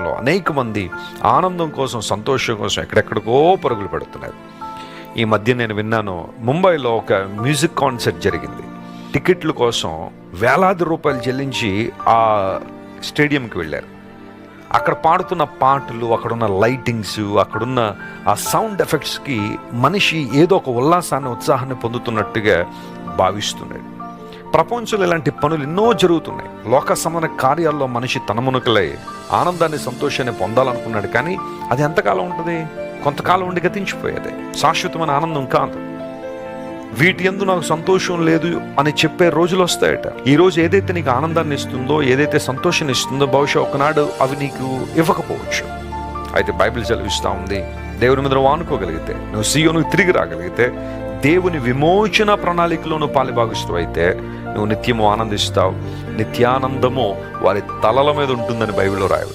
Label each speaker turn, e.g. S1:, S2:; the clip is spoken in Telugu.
S1: ప్రపంచంలో అనేక మంది ఆనందం కోసం, సంతోషం కోసం ఎక్కడెక్కడికో పరుగులు పెడుతున్నారు. ఈ మధ్య నేను విన్నాను, ముంబైలో ఒక మ్యూజిక్ కాన్సర్ట్ జరిగింది. టికెట్ల కోసం వేలాది రూపాయలు చెల్లించి ఆ స్టేడియంకి వెళ్ళారు. అక్కడ పాడుతున్న పాటలు, అక్కడున్న లైటింగ్స్, అక్కడున్న ఆ సౌండ్ ఎఫెక్ట్స్కి మనిషి ఏదో ఒక ఉల్లాసాన్ని, ఉత్సాహాన్ని పొందుతున్నట్టుగా భావిస్తున్నాడు. ప్రపంచంలో ఇలాంటి పనులు ఎన్నో జరుగుతున్నాయి. లోక సమాన కార్యాల్లో మనిషి తనమునకలై ఆనందాన్ని, సంతోషాన్ని పొందాలనుకున్నాడు. కానీ అది ఎంతకాలం ఉంటుంది? కొంతకాలం ఉండి గతించిపోయేది. శాశ్వతమైన ఆనందం కాదు. వీటి యందు నాకు సంతోషం లేదు అని చెప్పే రోజులు వస్తాయట. ఈ రోజు ఏదైతే నీకు ఆనందాన్ని ఇస్తుందో, ఏదైతే సంతోషాన్ని ఇస్తుందో, బహుశా ఒకనాడు అవి నీకు ఇవ్వకపోవచ్చు. అయితే బైబిల్ సెలవిస్తూ ఉంది, దేవుని మీద నువ్వు ఆనుకోగలిగితే, నువ్వు సీయోనుకు తిరిగి రాగలిగితే, దేవుని విమోచన ప్రణాళికలో నువ్వు పాలుభాగస్తువు అయితే నువ్వు నిత్యము ఆనందిస్తావు. నిత్యానందము వారి తలల మీద ఉంటుందని బైబిల్లో రాయవు.